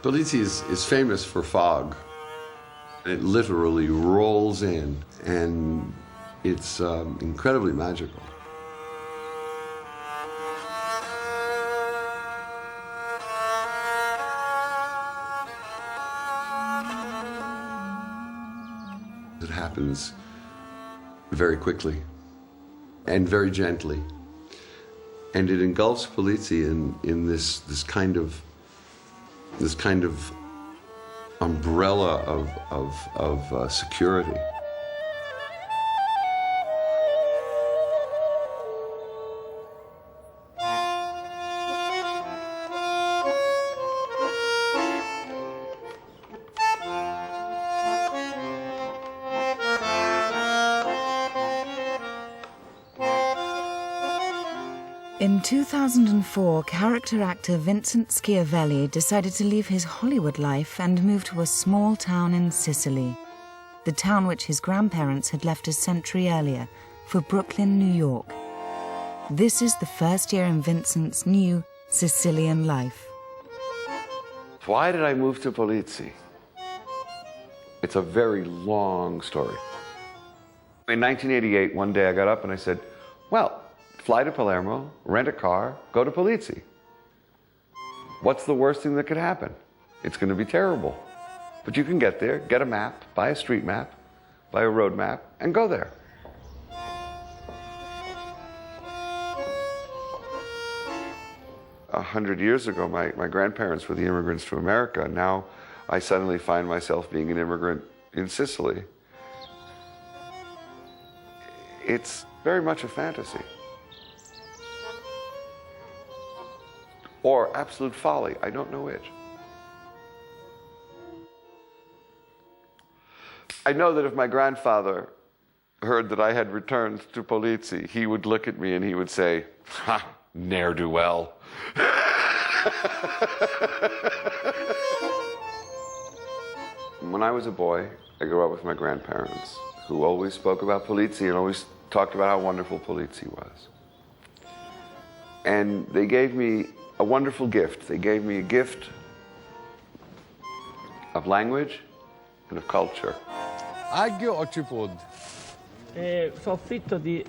Polizzi is famous for fog. It literally rolls in, and it's incredibly magical. It happens very quickly and very gently, and it engulfs Polizzi in this kind of umbrella of security. In 2004, character actor Vincent Schiavelli decided to leave his Hollywood life and move to a small town in Sicily, the town which his grandparents had left a century earlier for Brooklyn, New York. This is the first year in Vincent's new Sicilian life. Why did I move to Polizzi? It's a very long story. In 1988, one day I got up and I said, well, fly to Palermo, rent a car, go to Polizzi. What's the worst thing that could happen? It's going to be terrible. But you can get there, get a map, buy a street map, buy a road map, and go there. 100 years ago, my grandparents were the immigrants to America. Now I suddenly find myself being an immigrant in Sicily. It's very much a fantasy. Or absolute folly, I don't know which. I know that if my grandfather heard that I had returned to Polizzi, he would look at me and he would say, ha, ne'er-do-well. When I was a boy, I grew up with my grandparents, who always spoke about Polizzi and always talked about how wonderful Polizzi was. And they gave me a wonderful gift. They gave me a gift of language and of culture. Aglio o cipolla? Soffritto di...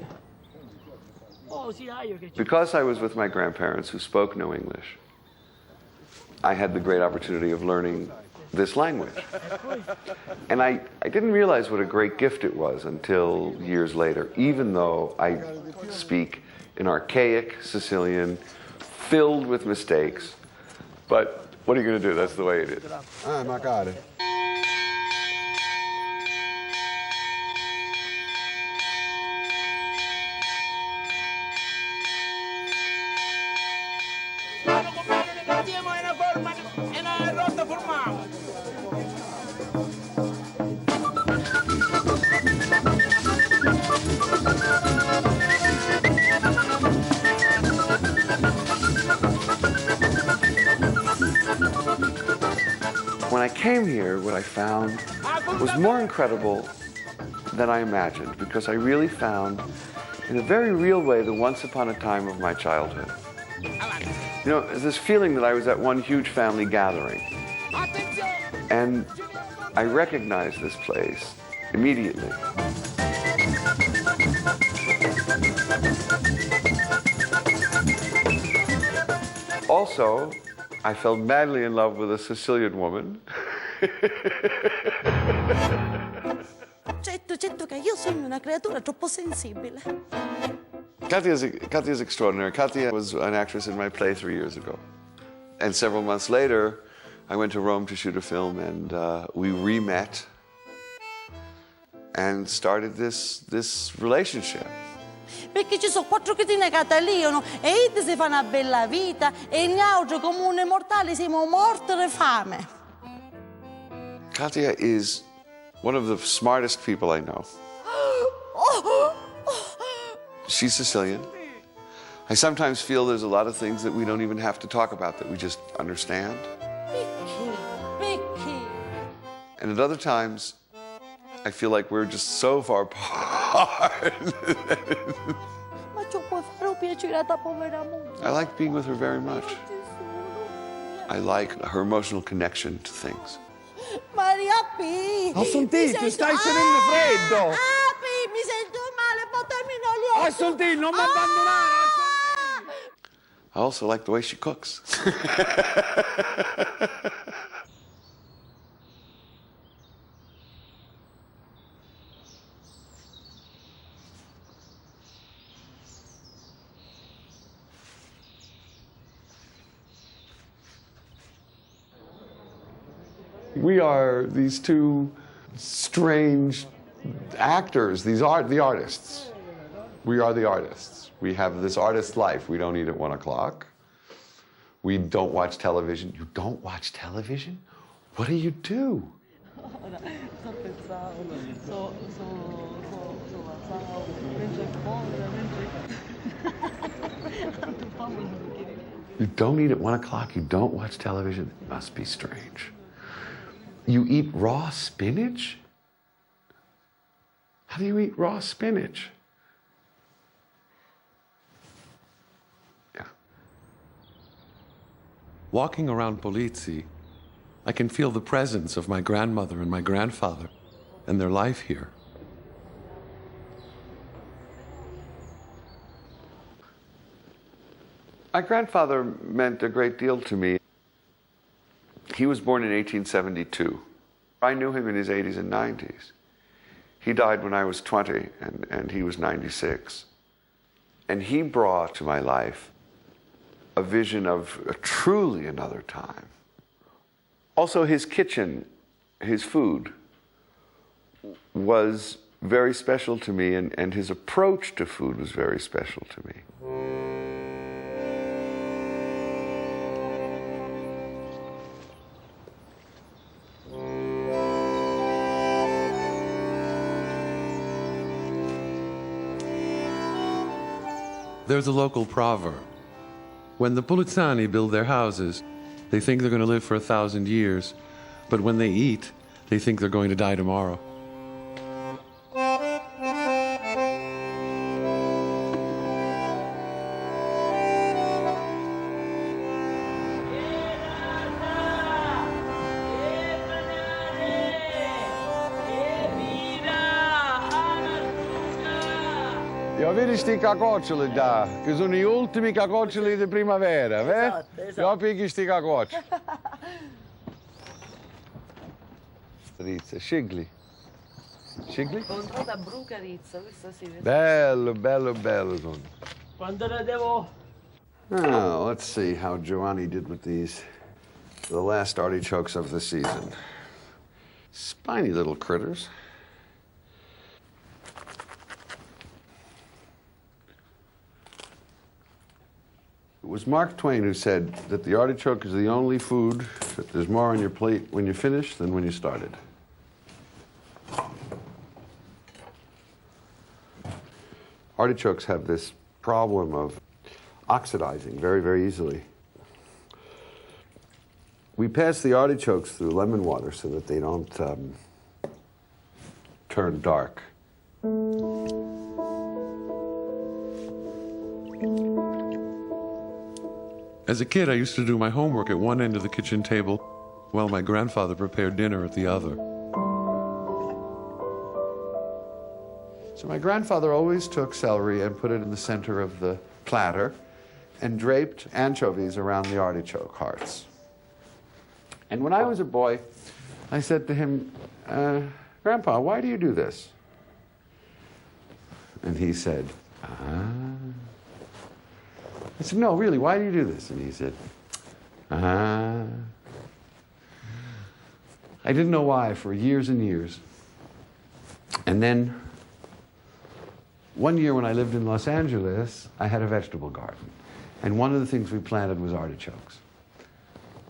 Oh, sì, aglio che... Because I was with my grandparents who spoke no English, I had the great opportunity of learning this language. And I didn't realize what a great gift it was until years later, even though I speak in archaic Sicilian, filled with mistakes. But what are you going to do? That's the way it is. Ah, magari. When I came here, what I found was more incredible than I imagined, because I really found, in a very real way, the once upon a time of my childhood. You know, this feeling that I was at one huge family gathering. And I recognized this place immediately. Also, I fell madly in love with a Sicilian woman. Certo che io sono una creatura troppo sensibile. Katia is extraordinary. Katia was an actress in my play 3 years ago. And several months later, I went to Rome to shoot a film, and we re-met and started this relationship. Perché ci sono 4 cretine che tagliano e id si fa una bella vita e gli altri comuni mortali siamo morti di fame. Katia is one of the smartest people I know. She's Sicilian. I sometimes feel there's a lot of things that we don't even have to talk about, that we just understand. Perché? And at other times, I feel like we're just so far apart. Ma ci puoi fare un piacere a tua povera moglie? I like being with her very much. I like her emotional connection to things. Maria P. Ho sentito, stai tenendo freddo. P, mi sento male, portami in olio. Ho sentito, non mi abbandonare. I also like the way she cooks. We are these two strange actors, the artists. We are the artists. We have this artist life. We don't eat at 1 o'clock. We don't watch television. You don't watch television? What do you do? You don't eat at 1 o'clock? You don't watch television? It must be strange. You eat raw spinach? How do you eat raw spinach? Yeah. Walking around Polizzi, I can feel the presence of my grandmother and my grandfather and their life here. My grandfather meant a great deal to me. He was born in 1872. I knew him in his 80s and 90s. He died when I was 20, and he was 96. And he brought to my life a vision of truly another time. Also, his kitchen, his food, was very special to me, and his approach to food was very special to me. There's a local proverb. When the Polizzi build their houses, they think they're going to live for 1,000 years, but when they eat, they think they're going to die tomorrow. Io vedi sti cacoccioli da, che sono gli ultimi cacoccioli di primavera, vedi? Esatto. Io picchi sti cacoccioli. Rizza, scegli. Scegli? Controlla brucarizza, questo sì. Bello, bello, bello sono. Quando ne devo... Oh, let's see how Giovanni did with these. The last artichokes of the season. Spiny little critters. It was Mark Twain who said that the artichoke is the only food that there's more on your plate when you finish than when you started. Artichokes have this problem of oxidizing very, very easily. We pass the artichokes through lemon water so that they don't turn dark. As a kid, I used to do my homework at one end of the kitchen table while my grandfather prepared dinner at the other. So my grandfather always took celery and put it in the center of the platter and draped anchovies around the artichoke hearts. And when I was a boy, I said to him, Grandpa, why do you do this? And he said, I said, no, really, why do you do this? And he said, I didn't know why for years and years. And then one year when I lived in Los Angeles, I had a vegetable garden. And one of the things we planted was artichokes.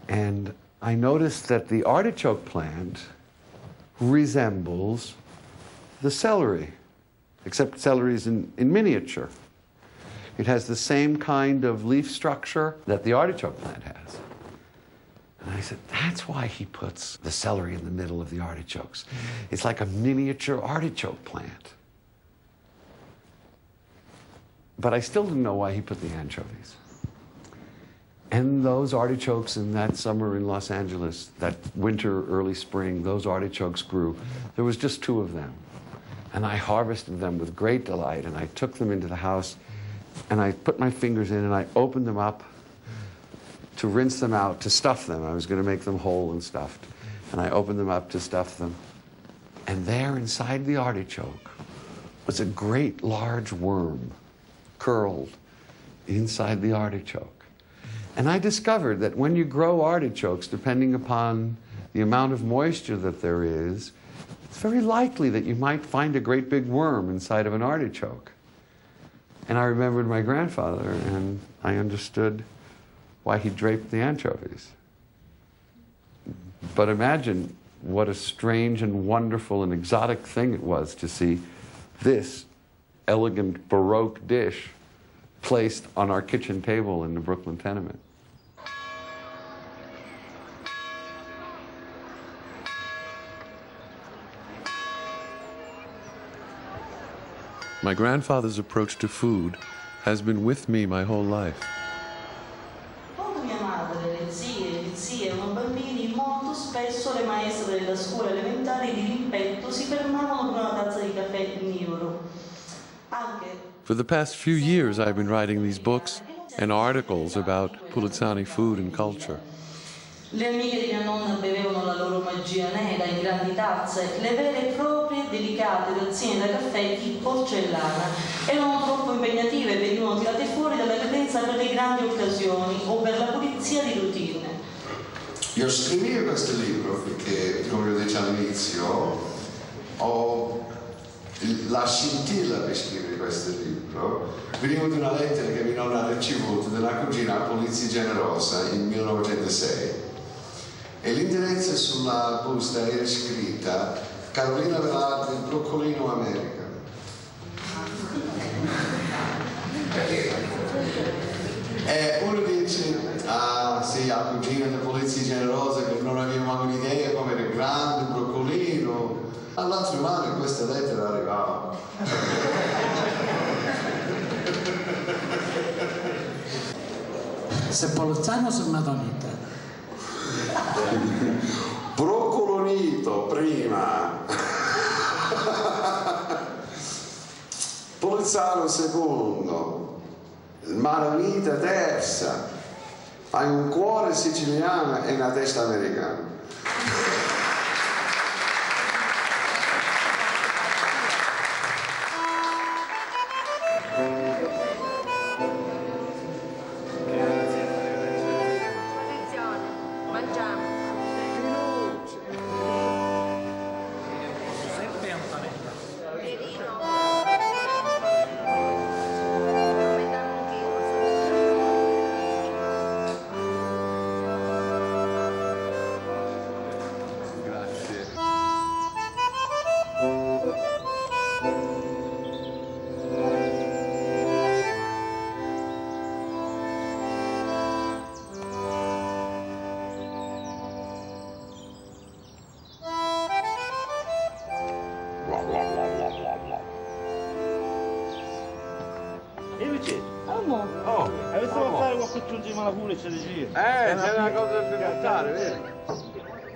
And I noticed that the artichoke plant resembles the celery, except celery is in miniature. It has the same kind of leaf structure that the artichoke plant has. And I said, that's why he puts the celery in the middle of the artichokes. It's like a miniature artichoke plant. But I still didn't know why he put the anchovies. And those artichokes in that summer in Los Angeles, that winter, early spring, those artichokes grew. There was just 2 of them. And I harvested them with great delight, and I took them into the house, and I put my fingers in, and I opened them up to rinse them out, to stuff them. I was going to make them whole and stuffed. And I opened them up to stuff them. And there inside the artichoke was a great large worm curled inside the artichoke. And I discovered that when you grow artichokes, depending upon the amount of moisture that there is, it's very likely that you might find a great big worm inside of an artichoke. And I remembered my grandfather, and I understood why he draped the anchovies. But imagine what a strange and wonderful and exotic thing it was to see this elegant Baroque dish placed on our kitchen table in the Brooklyn tenement. My grandfather's approach to food has been with me my whole life. Quando mia madre, le zie erano bambini, molto spesso le maestre della scuola elementare di rimpetto si fermavano per una tazza di caffè nero. For the past few years, I've been writing these books and articles about Polizzani food and culture. Le amiche di mia nonna bevevano la loro magia nera in grandi tazze, le vere e proprie delicate tazzine da caffè di porcellana erano troppo impegnative e venivano tirate fuori dalla credenza per le grandi occasioni o per la pulizia di routine. Io scrivevo questo libro perché, come ho detto all'inizio, ho la scintilla per scrivere questo libro veniva da una lettera che mia nonna ha ricevuto da una cugina a Polizzi generosa in 1906 e l'indirizzo sulla busta era scritta Carolina Velarde, Broccolino, America. E uno dice, ah sì, la cugina di Polizzi generosa che non aveva mai un'idea come era grande, Broccolino. All'altro mano questa lettera arrivava. Se Polizzano o se Madonita? Broccolonito prima. Polizzano secondo. Madonita terza. Hai un cuore siciliano e una testa americana.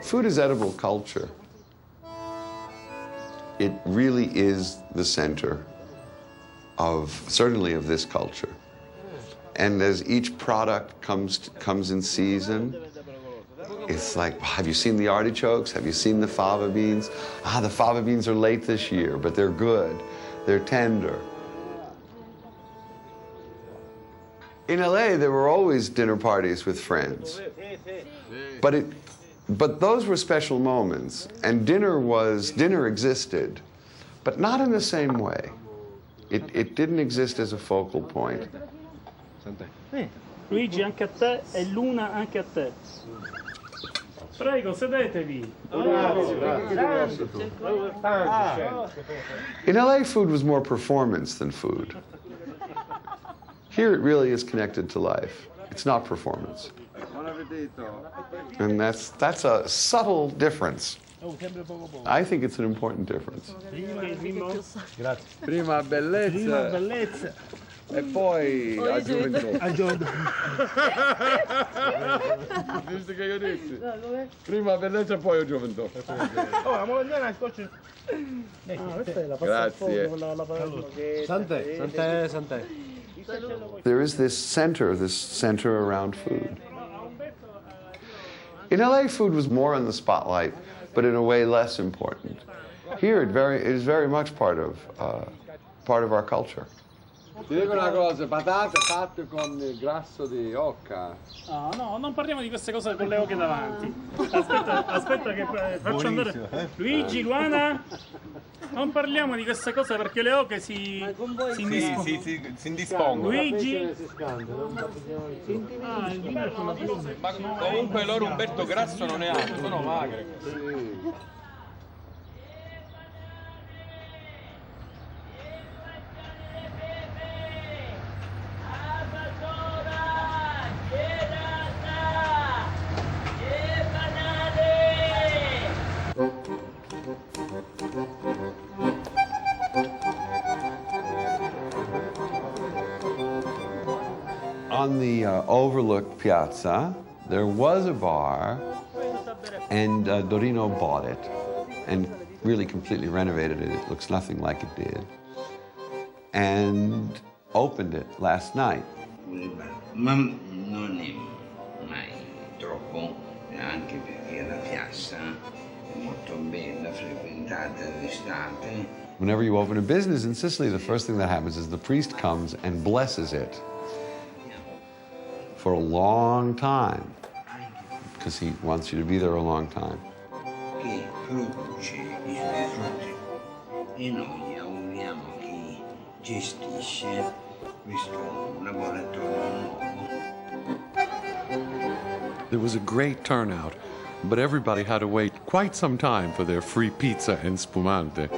Food is edible culture. It really is the center of, certainly of this culture. And as each product comes in season, it's like, have you seen the artichokes? Have you seen the fava beans? Ah, the fava beans are late this year, but they're good. They're tender. In LA, there were always dinner parties with friends. But those were special moments, and dinner existed, but not in the same way. It didn't exist as a focal point. Luigi, anche a te, e Luna anche a te. Prego, sedetevi. In LA, food was more performance than food. Here, it really is connected to life. It's not performance. And that's a subtle difference. I think it's an important difference. Prima bellezza. e poi a gioventù. A gioventù. Visto che io dissi? Prima bellezza e poi a gioventù. Oh, la molegliana è scotch. Questa è la pasta al Grazie. fuoco, Sant'è, sant'è. There is this center around food. In LA, food was more in the spotlight, but in a way less important. Here, it is very much part of our culture. Ti dico una cosa, patate fatte con il grasso di oca. No, non parliamo di queste cose con le oche davanti. Aspetta che faccio andare. Luigi, Luana, non parliamo di queste cose perché le oche si indispongono. Luigi. Ma comunque loro Umberto grasso non è altro, sono magre. On the overlook piazza, there was a bar, and Dorino bought it and really completely renovated it. It looks nothing like it did. And opened it last night. Ma non è mai troppo, anche perché la piazza è molto bella, frequentata d'estate. Whenever you open a business in Sicily, the first thing that happens is the priest comes and blesses it for a long time, because he wants you to be there a long time. Che produce i suoi frutti e noi auguriamo chi gestisce questo laboratorio nuovo. There was a great turnout, but everybody had to wait quite some time for their free pizza and spumante.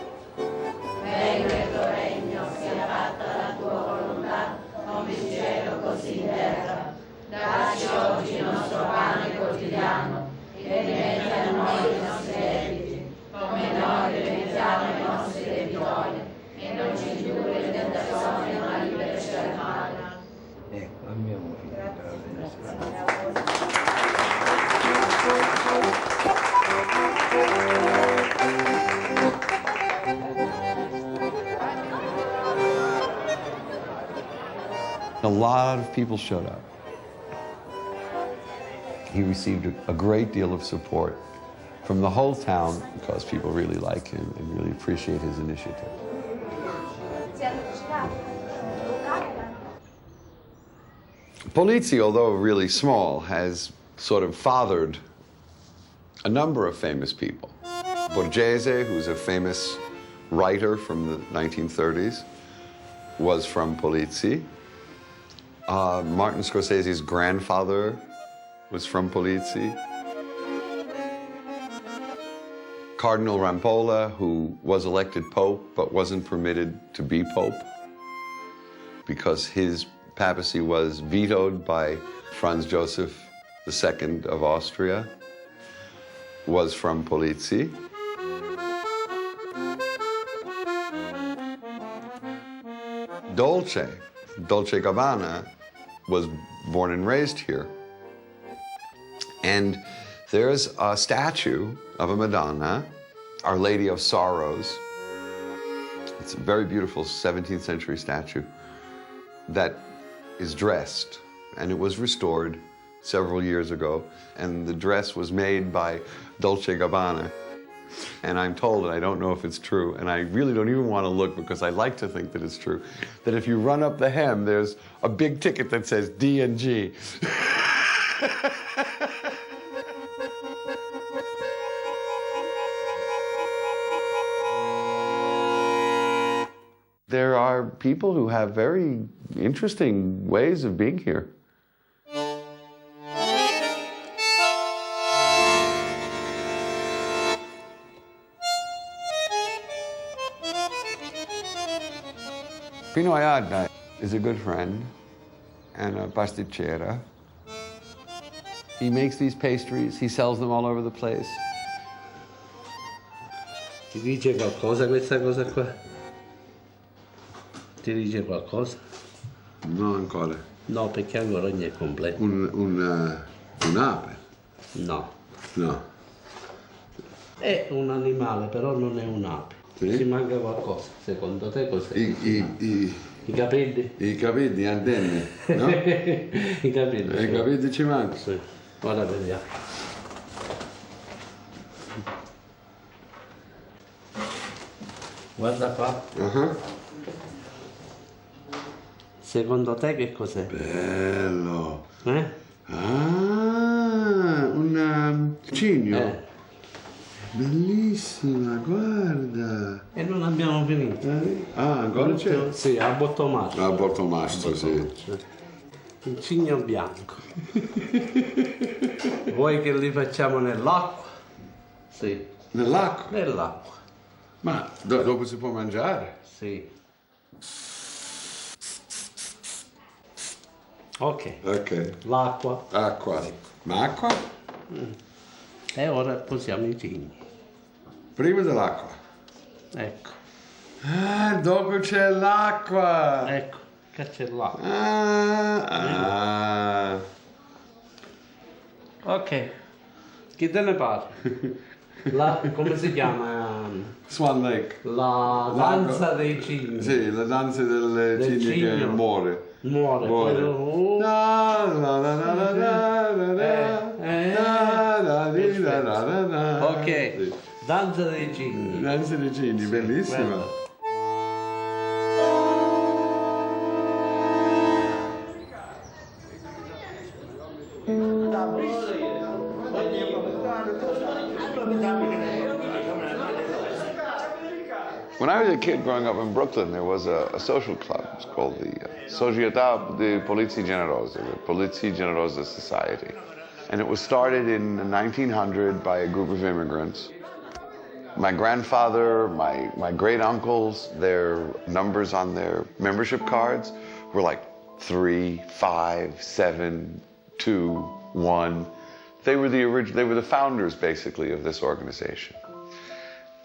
Venga il tuo regno, sia fatta la tua volontà, come in cielo così in terra. Dacci oggi il nostro pane quotidiano e rimetti a noi i nostri debiti, come noi rimettiamo i nostri debitori, e non ci indurre in tentazione, ma liberaci dal male. Ecco, abbiamo finito adesso. A lot of people showed up. He received a great deal of support from the whole town because people really like him and really appreciate his initiative. Polizzi, although really small, has sort of fathered a number of famous people. Borghese, who's a famous writer from the 1930s, was from Polizzi. Martin Scorsese's grandfather was from Polizzi. Cardinal Rampolla, who was elected Pope but wasn't permitted to be Pope because his papacy was vetoed by Franz Joseph II of Austria, was from Polizzi. Dolce Gabbana, was born and raised here. And there's a statue of a Madonna, Our Lady of Sorrows. It's a very beautiful 17th century statue that is dressed, and it was restored several years ago, and the dress was made by Dolce Gabbana. And I'm told, and I don't know if it's true, and I really don't even want to look because I like to think that it's true, that if you run up the hem, there's a big ticket that says D&G. There are people who have very interesting ways of being here. Pino Ayadna is a good friend and a pasticcera. He makes these pastries, he sells them all over the place. Ti dice qualcosa questa cosa qua? Ti dice qualcosa? No, ancora. No, perché ancora non è completo. Un'ape? No. No. È un animale, però non è un'ape. Sì? Ci manca qualcosa. Secondo te cos'è? I capelli? I capelli, antenne, no? I capelli. I capelli ci mancano. Sì. Ora vediamo. Guarda qua. Secondo te che cos'è? Bello. Ah, un cigno. Bellissima, guarda. E non abbiamo finito. Ah, ancora c'è? Sì, a bottomastro. A bottomastro, sì. Il cigno bianco. Vuoi che li facciamo nell'acqua? Sì. Nell'acqua? Nell'acqua. Ma dopo si può mangiare? Sì. Ok. L'acqua. Acqua. Ma acqua? E ora posiamo i cigni. Prima dell'acqua. Ecco. Ah, dopo c'è l'acqua. Ecco, che c'è l'acqua. Ok. Chi te ne parla? Come si chiama? Swan Lake. La danza dei cigni. Sì, la danza del cigno che muore. Muore. Ok, danza dei cigni. Danza dei cigni, bellissima. When I was a kid growing up in Brooklyn, there was a social club. It was called the Società di Polizzi Generosa, the Polizzi Generosa Society. And it was started in 1900 by a group of immigrants. My grandfather, my great uncles, their numbers on their membership cards were like 3, 5, 7, 2, 1. They were the founders, basically, of this organization.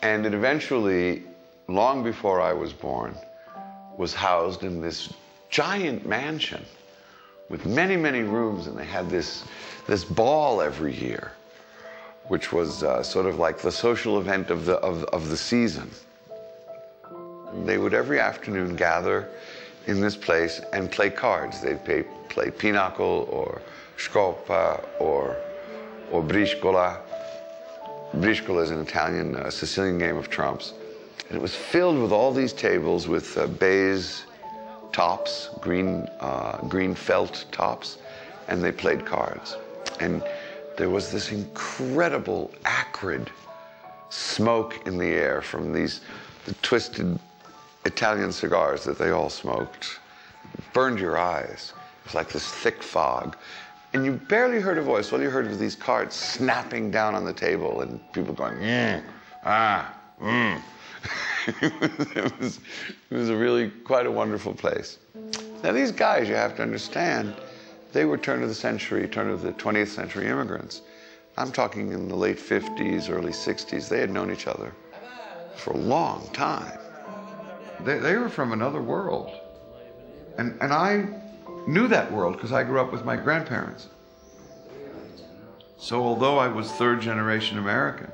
And it eventually, long before I was born, was housed in this giant mansion with many, many rooms, and they had this ball every year, which was sort of like the social event of the season. They would every afternoon gather in this place and play cards. They'd play pinochle or scopa or briscola. Briscola is an Italian, Sicilian game of trumps. And it was filled with all these tables with baize tops, green felt tops, and they played cards. And there was this incredible, acrid smoke in the air from the twisted Italian cigars that they all smoked. It burned your eyes. It was like this thick fog. And you barely heard a voice. All you heard was these cards snapping down on the table and people going, It was really quite a wonderful place. Now these guys, you have to understand, they were turn of the 20th century immigrants. I'm talking in the late 50s, early 60s. They had known each other for a long time. They were from another world. And I knew that world because I grew up with my grandparents. So although I was third generation American,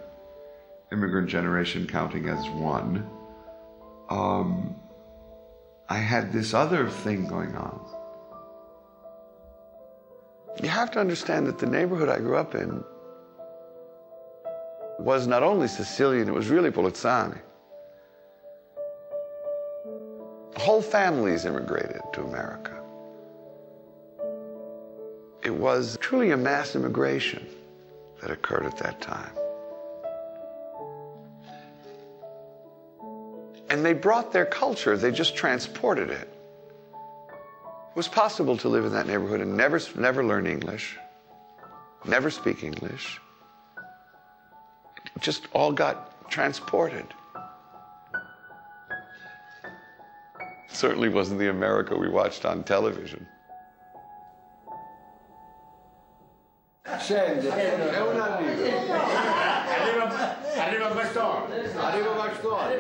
immigrant generation counting as one, I had this other thing going on. You have to understand that the neighborhood I grew up in was not only Sicilian, it was really Polizzani. Whole families immigrated to America. It was truly a mass immigration that occurred at that time. And they brought their culture, they just transported it. It was possible to live in that neighborhood and never learn English, never speak English. It just all got transported. It certainly wasn't the America we watched on television. Scendi, è un arrivo. Arriva Bastone. Arriva Bastone.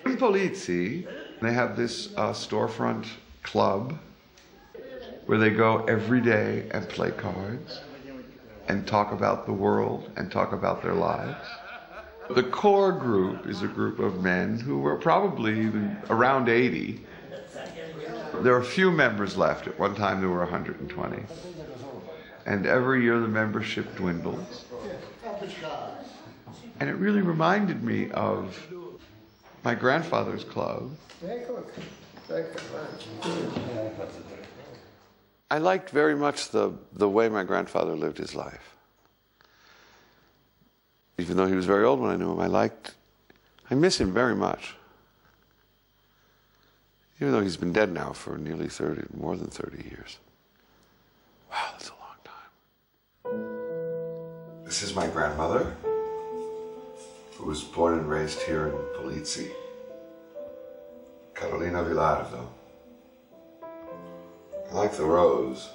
In Polizzi, They have this storefront club where they go every day and play cards and talk about the world and talk about their lives. The core group is a group of men who were probably around 80. There are a few members left. At one time there were 120. And every year the membership dwindles. And it really reminded me of my grandfather's club. I liked very much the way my grandfather lived his life. Even though he was very old when I knew him, I miss him very much. Even though he's been dead now for nearly more than 30 years. Wow, that's a long time. This is my grandmother, who was born and raised here in Polizzi, Carolina Villardo. I like the rose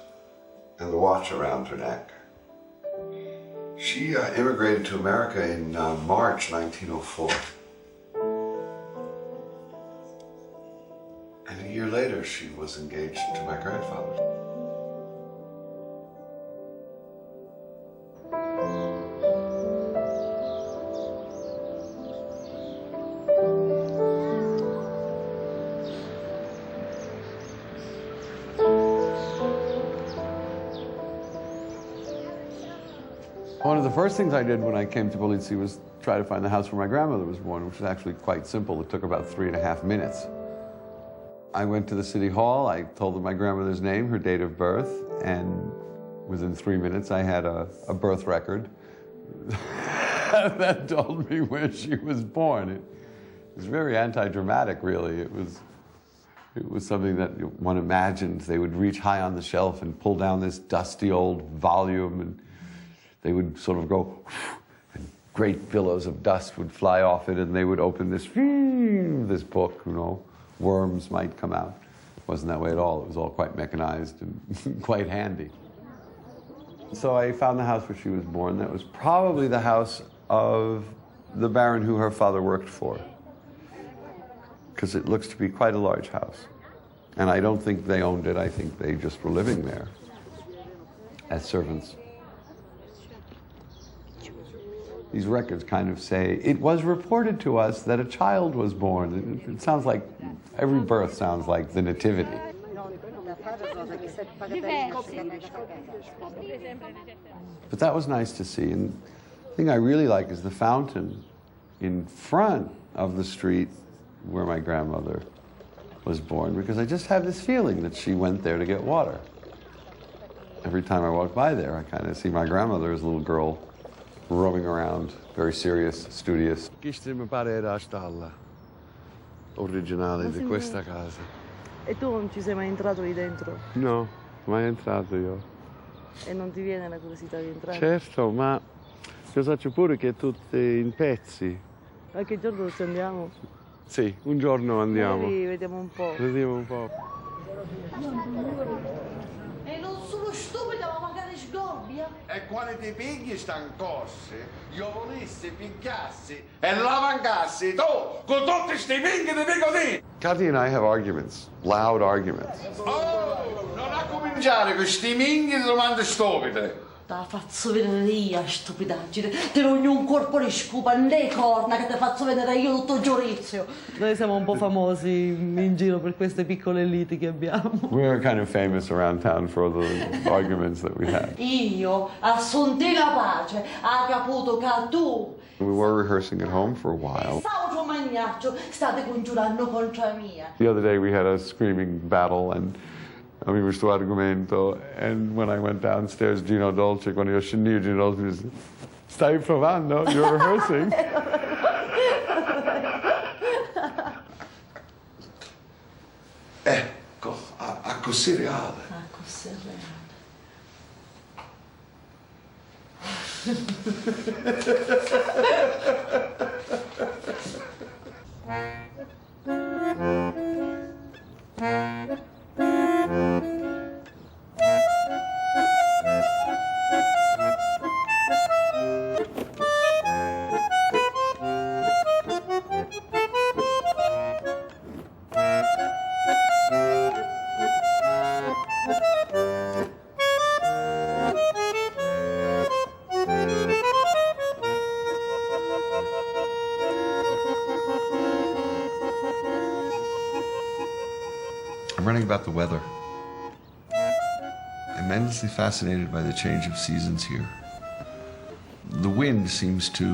and the watch around her neck. She immigrated to America in March 1904. And a year later, she was engaged to my grandfather. One of the first things I did when I came to Polizzi was try to find the house where my grandmother was born, which was actually quite simple. It took about 3.5 minutes. I went to the city hall, I told them my grandmother's name, her date of birth, and within 3 minutes I had a birth record that told me where she was born. It was very anti-dramatic, really. It was something that one imagined. They would reach high on the shelf and pull down this dusty old volume, and they would sort of go, and great billows of dust would fly off it, and they would open this book, you know, worms might come out. It wasn't that way at all. It was all quite mechanized and quite handy. So I found the house where she was born. That was probably the house of the baron who her father worked for, because it looks to be quite a large house. And I don't think they owned it. I think they just were living there as servants. These records kind of say, it was reported to us that a child was born. It sounds like, every birth sounds like the nativity. But that was nice to see. And the thing I really like is the fountain in front of the street where my grandmother was born, because I just have this feeling that she went there to get water. Every time I walk by there, I kind of see my grandmother as a little girl roaming around, very serious, studious. Questa mi pare era la stalla originale di questa casa. E tu non ci sei mai entrato lì dentro? No, mai entrato io. E non ti viene la curiosità di entrare? Certo, ma io so pure che è tutto in pezzi. Qualche giorno ci andiamo? Sì, un giorno andiamo. Magari vediamo un po'. Vediamo un po'. E non sono stupida, ma magari sgobbia. E quando ti pigli stan cose, io volessi picchiassi e la mancassi tu con tutti sti pinghi di così. Kathi and I have arguments, loud arguments. Oh, non a cominciare con sti minghi di domande stupide. Te la faccio vedere io, stupidaggine. Te non ho un corpo di scupa, né corna, che te faccio vedere io tutto il giudizio. Noi siamo un po' famosi in giro per queste piccole liti che abbiamo. We're kind of famous around town for the arguments that we had. Io, a sonti la pace, ha caputo che tu... We were rehearsing at home for a while. Saucio magnaccio, state congiurando contro mia. The other day we had a screaming battle, and avevo questo argomento, and when I went downstairs, Gino Dolce, quando io scendevo, Gino Dolce mi disse, stai provando? You're rehearsing? Ecco, a così reale. A così reale. running about the weather. I'm endlessly fascinated by the change of seasons here. The wind seems to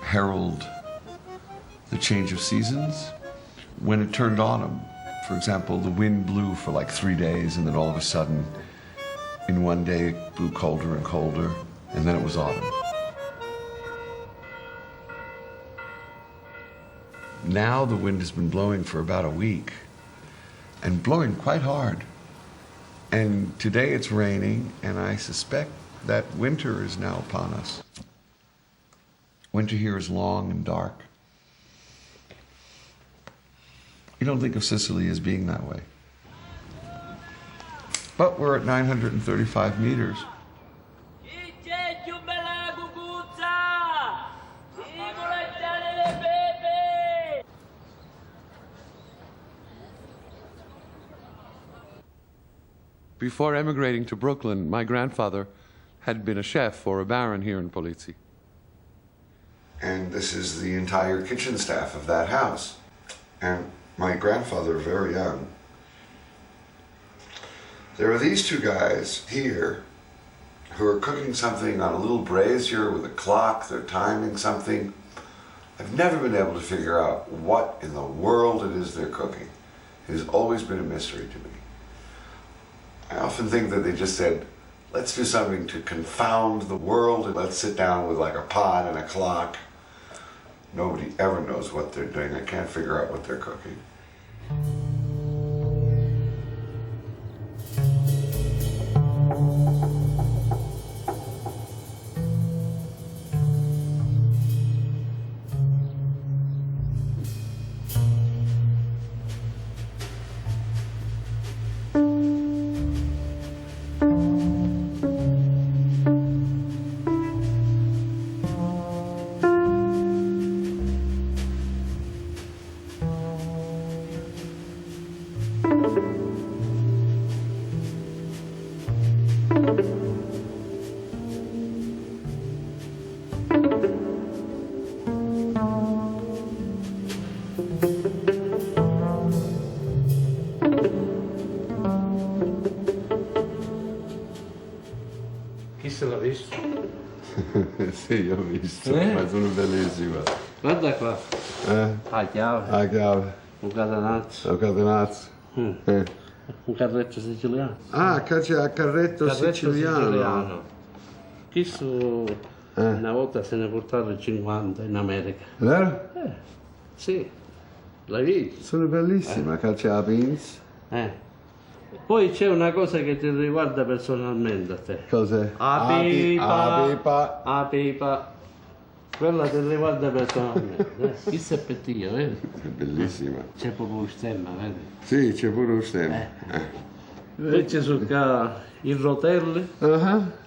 herald the change of seasons. When it turned autumn, for example, the wind blew for like 3 days, and then all of a sudden, in one day, it blew colder and colder, and then it was autumn. Now the wind has been blowing for about a week, and blowing quite hard. And today it's raining, and I suspect that winter is now upon us. Winter here is long and dark. You don't think of Sicily as being that way. But we're at 935 meters. Before emigrating to Brooklyn, my grandfather had been a chef or a baron here in Polizzi. And this is the entire kitchen staff of that house. And my grandfather, very young. There are these two guys here who are cooking something on a little brazier with a clock. They're timing something. I've never been able to figure out what in the world it is they're cooking. It has always been a mystery to me. I often think that they just said, let's do something to confound the world, and let's sit down with like a pot and a clock. Nobody ever knows what they're doing. I can't figure out what they're cooking. Chi se l'ha visto? Sì, ho visto, ma sono bellissime. Guarda qua. La chiave. La chiave. Un catenazzo. Un catenazzo. Un carretto siciliano. Ah, carretto siciliano. Questo una volta se ne portato 50 in America. Vero? Sì. L'hai visto? Sono bellissime, calcia a beans. Poi c'è una cosa che ti riguarda personalmente a te. Cos'è? A pipa. A pipa. Quella ti riguarda personalmente. Chissà per te, vedi? È bellissima. C'è proprio un stemma, vedi? Sì, c'è pure un stemma. Poi c'è su qua il rotello.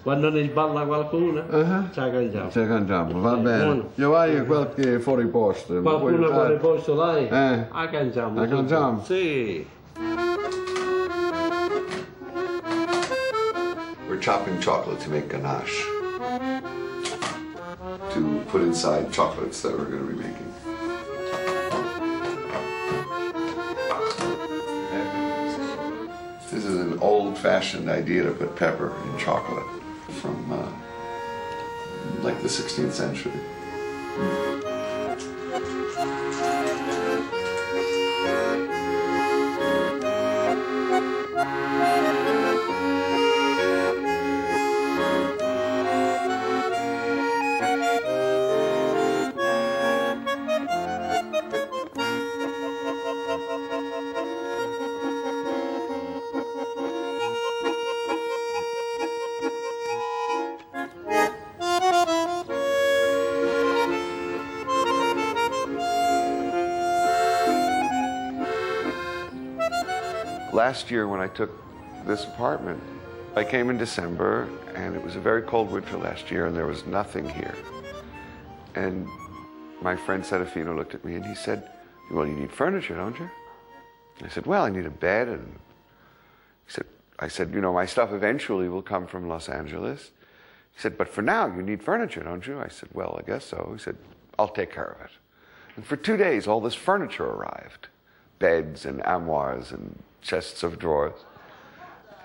Quando ne sballa qualcuno, ce la cangiamo. Ce la cangiamo, va bene. Buono. Io vai qualche fuori posto. Qualcuno fuori posto l'hai? La cangiamo. La cangiamo? Sì. We're chopping chocolate to make ganache, to put inside chocolates that we're going to be making. This is an old-fashioned idea to put pepper in chocolate from like the 16th century. Last year when I took this apartment, I came in December and it was a very cold winter last year and there was nothing here. And my friend Serafino looked at me and he said, well, you need furniture, don't you? I said, well, I need a bed. And I said, you know, my stuff eventually will come from Los Angeles. He said, but for now you need furniture, don't you? I said, well, I guess so. He said, I'll take care of it. And for 2 days, all this furniture arrived. Beds and armoires and chests of drawers.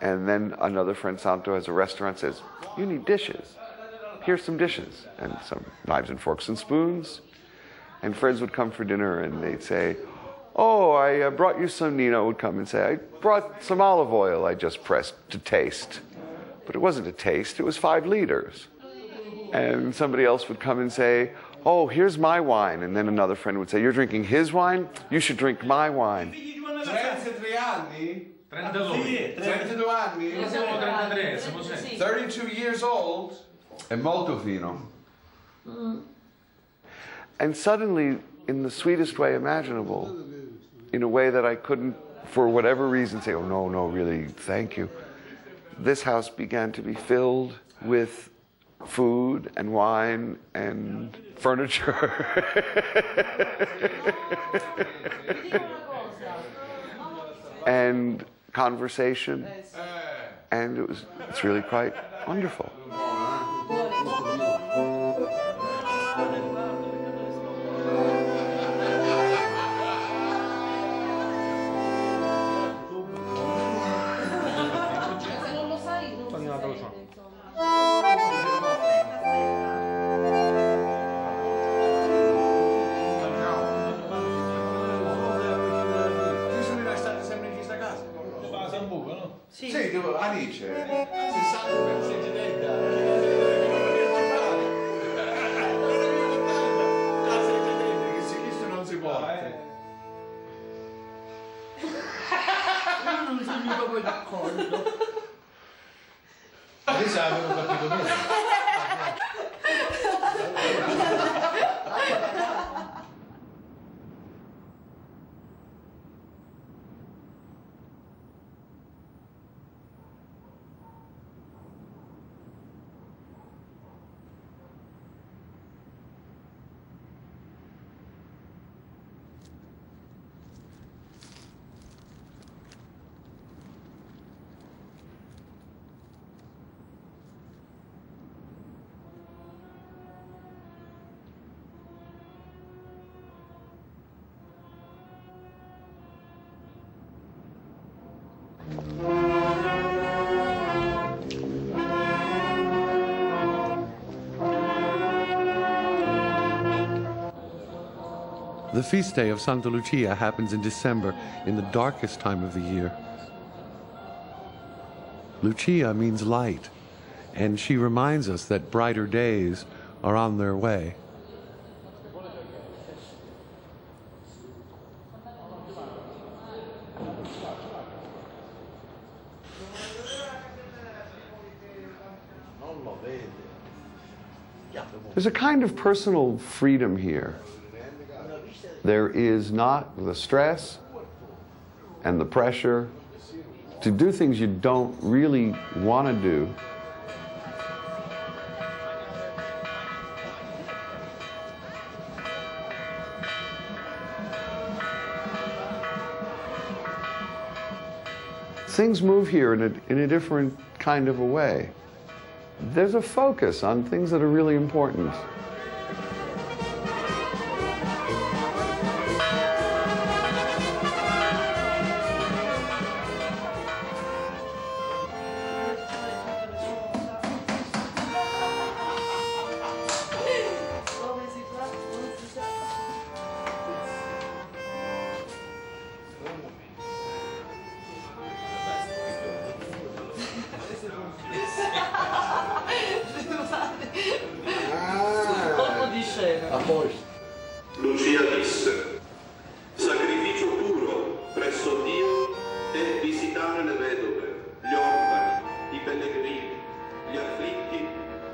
And then another friend, Santo, has a restaurant, says, you need dishes. Here's some dishes. And some knives and forks and spoons. And friends would come for dinner and they'd say, oh, I brought you some, Nino would come and say, I brought some olive oil I just pressed to taste. But it wasn't a taste, it was 5 liters. And somebody else would come and say, oh, here's my wine. And then another friend would say, you're drinking his wine? You should drink my wine. 33 anni? 32. 32 anni? Noi siamo 33, siamo 6. 32 years old? È molto fino. And suddenly, in the sweetest way imaginable, in a way that I couldn't, for whatever reason, say, oh, no, no, really, thank you, this house began to be filled with food and wine and furniture. And conversation. And it's really quite wonderful. Sì, devo, Alice, 60% detta. Questo non si può. Io non sono proprio d'accordo. Adesso avevo capito bene. The feast day of Santa Lucia happens in December, in the darkest time of the year. Lucia means light, and she reminds us that brighter days are on their way. There's a kind of personal freedom here. There is not the stress and the pressure to do things you don't really want to do. Things move here in a different kind of a way. There's a focus on things that are really important. Lucia disse: sacrificio puro presso Dio è visitare le vedove, gli orfani, i pellegrini, gli afflitti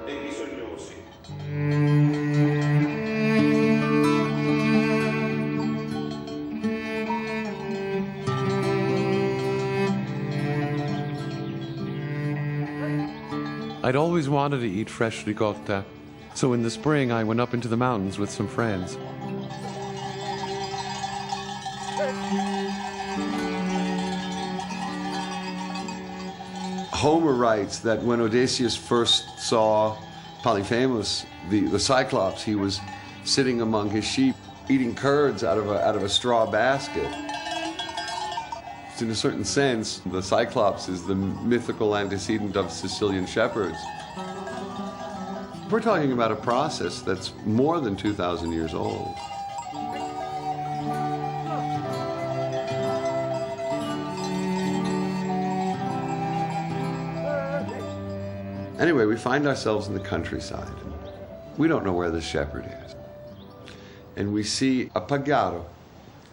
e i bisognosi. I'd always wanted to eat fresh ricotta, so in the spring I went up into the mountains with some friends. Homer writes that when Odysseus first saw Polyphemus, the Cyclops, he was sitting among his sheep eating curds out of a straw basket. In a certain sense, the Cyclops is the mythical antecedent of Sicilian shepherds. We're talking about a process that's more than 2,000 years old. Anyway, we find ourselves in the countryside. We don't know where the shepherd is. And we see a pagliaro.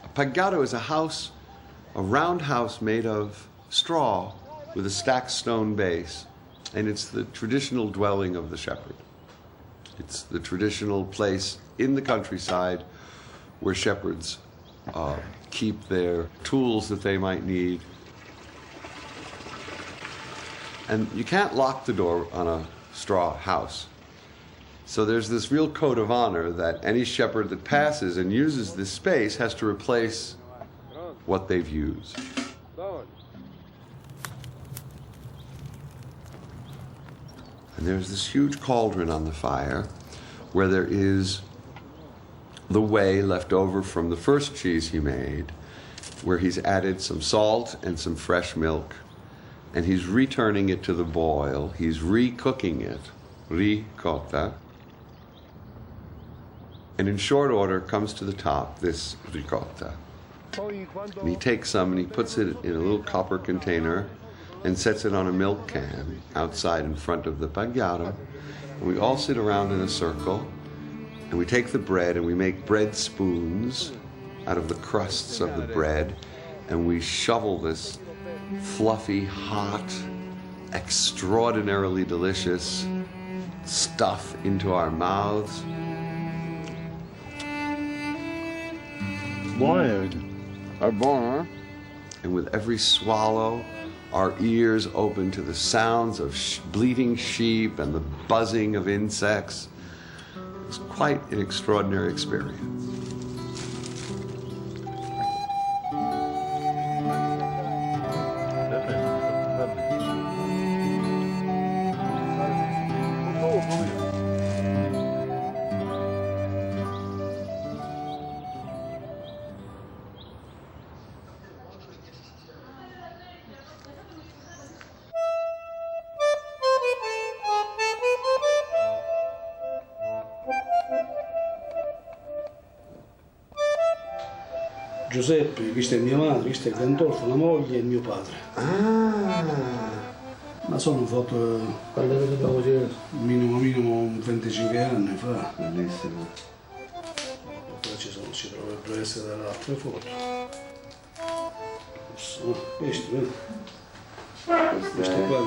A pagliaro is a house, a round house made of straw with a stacked stone base. And it's the traditional dwelling of the shepherd. It's the traditional place in the countryside where shepherds keep their tools that they might need. And you can't lock the door on a straw house. So there's this real code of honor that any shepherd that passes and uses this space has to replace what they've used. And there's this huge cauldron on the fire where there is the whey left over from the first cheese he made, where he's added some salt and some fresh milk, and he's returning it to the boil. He's re-cooking it, ricotta. And in short order comes to the top this ricotta. And he takes some and he puts it in a little copper container and sets it on a milk can outside in front of the pagliaro. And we all sit around in a circle, and we take the bread and we make bread spoons out of the crusts of the bread, and we shovel this fluffy, hot, extraordinarily delicious stuff into our mouths. Buono. And with every swallow, our ears open to the sounds of bleating sheep and the buzzing of insects. It's quite an extraordinary experience. Giuseppe, questa è mia madre, questo è Gandolfo, la moglie e mio padre. Ah! Ma sono foto quando avevo minimo 25 anni fa. Bellissimo. Poi ci dovrebbero essere delle altre foto. Questo, questo qua.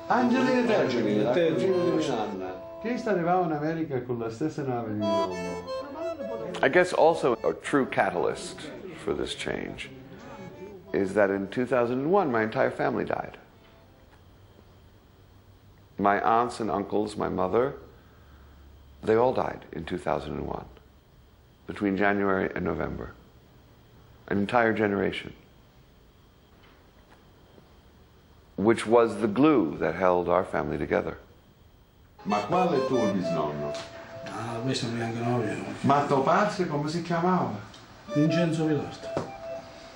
Angelina Tergini, Angelina di Nanna. Che arrivava in America con la stessa nave di mio nonno. I guess also a true catalyst for this change is that in 2001, my entire family died. My aunts and uncles, my mother, they all died in 2001, between January and November. An entire generation, which was the glue that held our family together. Ma qual è tuo bisnonno? Ah, questo neanche noi. Ma tuo padre come si chiamava? Vincenzo Vilardo.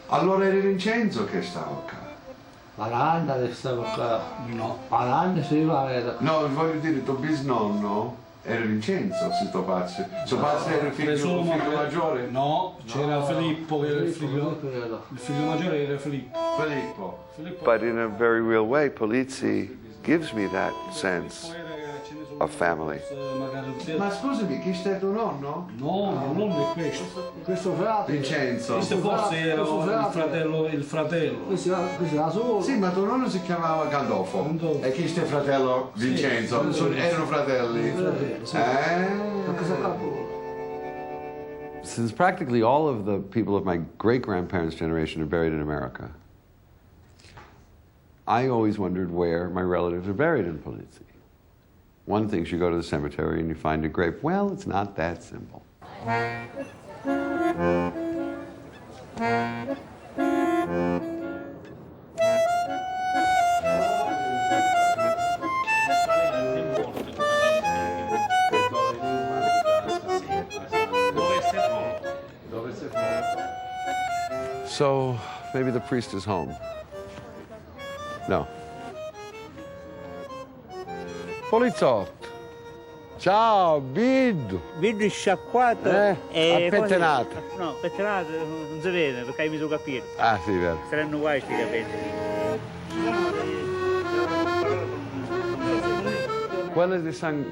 Allora era Vincenzo che stava qua. Maranda che stava qua. No. Maranda si va era. No, voglio dire, tuo bisnonno era Vincenzo, se tuo padre. Suo padre era il figlio maggiore? No, c'era Filippo che era il figlio maggiore era Filippo. But in a very real way, Polizzi gives me that sense of family. Ma scusami, chi è tuo nonno? No, mio nonno è questo. Questo fratello. Vincenzo. Questo forse era il fratello. Questo era solo. Sì, ma tuo nonno si chiamava Gandolfo. E chi è fratello Vincenzo? Erano fratelli. Since practically all of the people of my great-grandparents' generation are buried in America, I always wondered where my relatives are buried in Polizzi. One thing is you go to the cemetery and you find a grave. Well, it's not that simple. So Maybe the priest is home. No. Poliziotto. Ciao, Biddu. Biddu sciacquato e pettinato. No, pettinato non si vede perché hai messo capelli. Ah, sì, vero. Saranno guai sti capelli.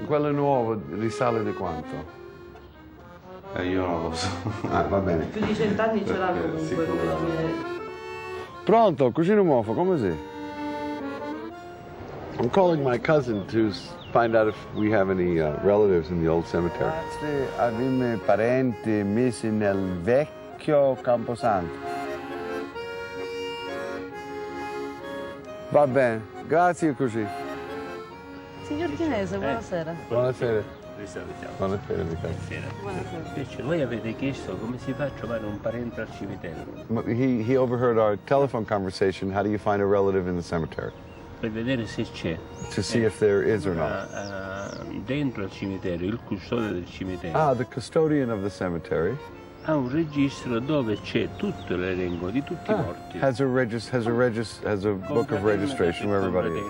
Quella nuova risale di quanto? Io non lo so. Va bene. Più di 100 anni ce l'ha comunque come cimitero. Pronto, cugino Muofo, come sei? I'm calling my cousin to find out if we have any relatives in the old cemetery. Abbiamo parenti messi nel vecchio Camposanto. Va bene, grazie così. Signor Chinese, buonasera. Buonasera. Buonasera, invece voi avete chiesto come si fa a trovare un parente al cimitero? He overheard our telephone conversation. How do you find a relative in the cemetery? Per vedere se c'è. To see if there is or not. Dentro al cimitero, il custode del cimitero. Ah, the custodian of the cemetery. Ha un registro dove c'è tutto l'elenco di tutti i morti. Has a book of registration where everybody is.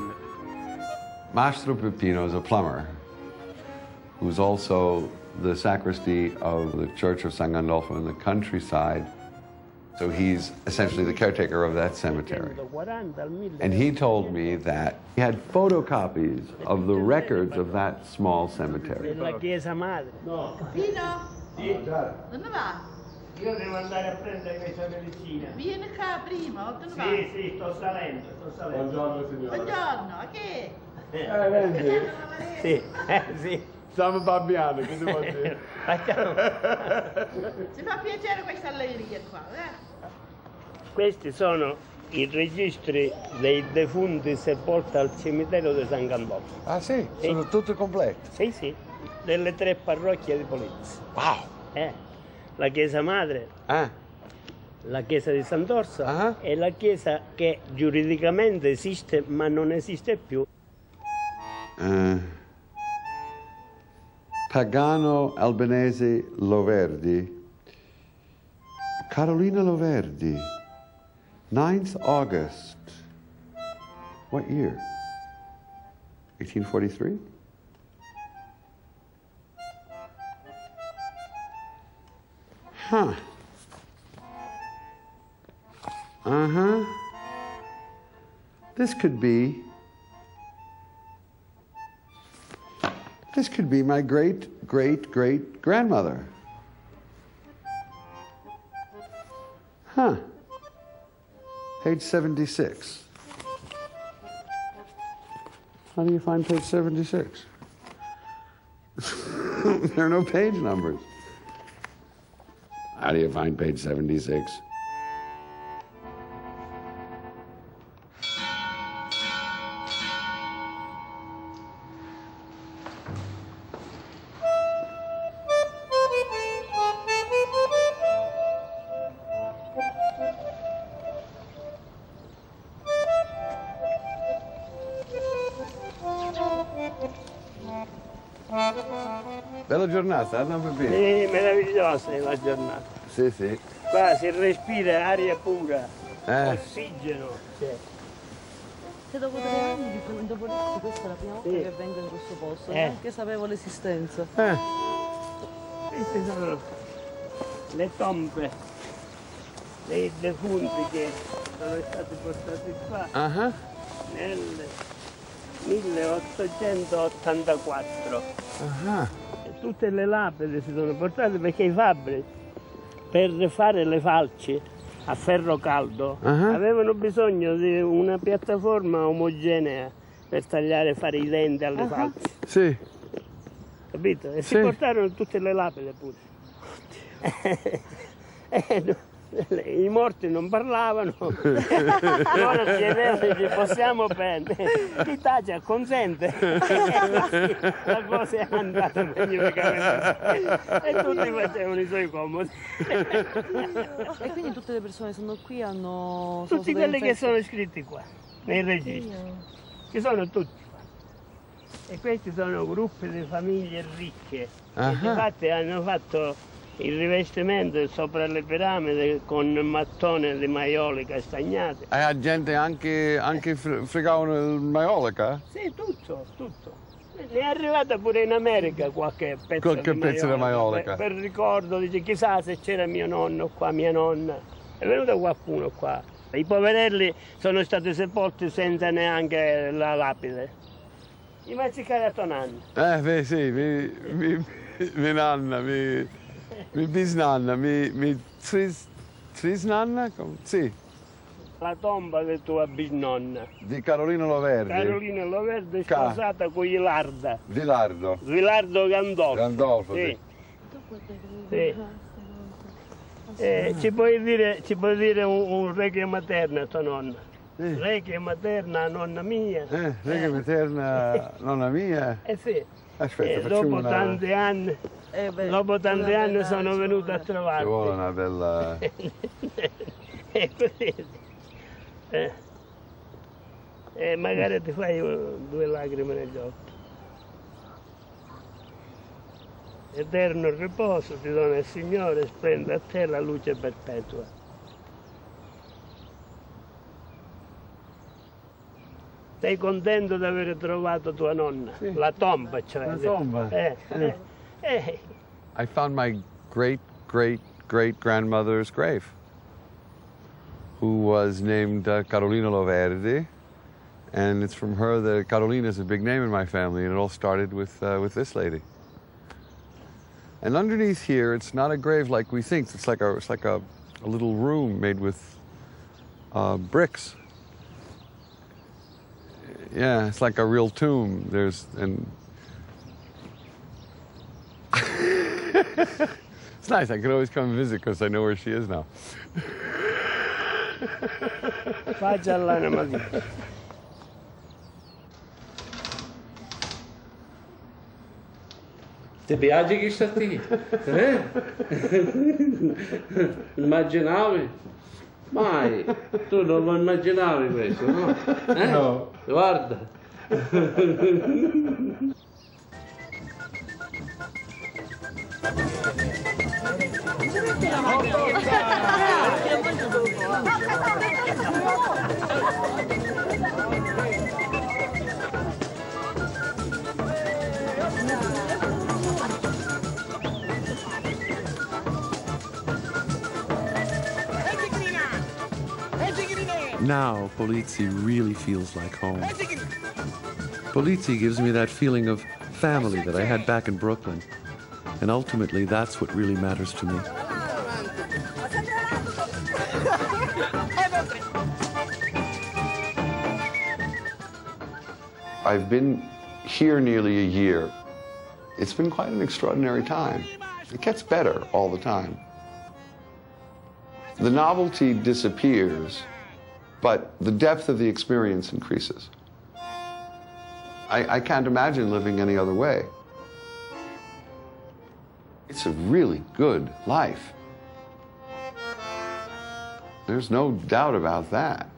Mastro Peppino is a plumber who's also the sacristy of the Church of San Gandolfo in the countryside. So he's essentially the caretaker of that cemetery. And he told me that he had photocopies of the records of that small cemetery. La chiesa madre. No. Pino? Sì. Dove va? Io devo andare a prendere questa medicina. Vieni qua prima, dove va? Sì, sto salendo. Buongiorno signora. Buongiorno, a che? Vedi? Sì. Stiamo babbiando, che devo dire? Ci fa piacere questa allegria qua, Questi sono i registri dei defunti sepolti al cimitero di San Gandolfo. Ah sì? Sono tutti completi? Sì, sì, delle 3 parrocchie di Polizzi. Wow! La chiesa madre, la chiesa di Sant'Orso e la chiesa che giuridicamente esiste ma non esiste più. Pagano Albanese Loverdi. Carolina Loverdi. 9th August. What year? 1843? Huh. Uh-huh. This could be my great-great-great-grandmother. Huh. Page 76. How do you find page 76? There are no page numbers. How do you find page 76? Bella giornata, non per Sì, meravigliosa è la giornata. Sì, sì. Qua si respira aria pura, ossigeno. C'è. Se dopo 3 anni di Polizzi questa è la prima volta che vengo in questo posto, neanche sapevo l'esistenza. Queste sono le tombe dei defunti che sono stati portati qua nel 1884. E tutte le lapidi si sono portate perché i fabbri per fare le falci a ferro caldo avevano bisogno di una piattaforma omogenea per tagliare e fare i denti alle falci. Sì. Capito? E si portarono tutte le lapidi pure. I morti non parlavano, loro chiedevano se possiamo prendere, chi tace acconsente, la cosa è andata magnificamente e tutti facevano i suoi comodi. E quindi tutte le persone che sono qui hanno... Tutti quelli che sono iscritti qua, nei registri, ci sono tutti qua. E questi sono gruppi di famiglie ricche, che infatti hanno fatto Il rivestimento sopra le piramidi con mattone di maioli castagnati. E la gente anche fregavano il maiolica? Sì, tutto. Ne è arrivata pure in America qualche pezzo di maiolica. Per ricordo, dice, chissà se c'era mio nonno qua, mia nonna. È venuto qualcuno qua. I poverelli sono stati sepolti senza neanche la lapide. I mazzicari a tonanni. Beh, sì, mia nonna, mia bisnonna, mia trisnanna, sì. La tomba di tua bisnonna. Di Carolina Loverdi. Carolina Loverdi sposata con Ilarda. Vilardo. Vilardo Gandolfo. Gandolfo, sì. Sì. Ci puoi dire un requiem materno a tua nonna? Requiem materna nonna mia. Requiem materna nonna mia? Sì. Aspetta, dopo tanti anni. Dopo tanti anni sono venuto a trovarti. Ci vuole una bella... È così. Magari ti fai due lacrime negli occhi. Eterno riposo ti dona il Signore, splende a te la luce perpetua. Sei contento di aver trovato tua nonna? Sì. La tomba, cioè. La tomba? I found my great-great-great-grandmother's grave, who was named Carolina Loverdi, and it's from her that Carolina is a big name in my family, and it all started with this lady. And underneath here, it's not a grave like we think. It's like a little room made with bricks. Yeah, it's like a real tomb. It's nice. I can always come and visit because I know where she is now. Ti piace chi sta qui? Immaginavi? Mai. Tu non lo immaginavi questo, no? No. Guarda. Now, Polizzi really feels like home. Polizzi gives me that feeling of family that I had back in Brooklyn. And ultimately, that's what really matters to me. I've been here nearly a year. It's been quite an extraordinary time. It gets better all the time. The novelty disappears, but the depth of the experience increases. I can't imagine living any other way. It's a really good life. There's no doubt about that.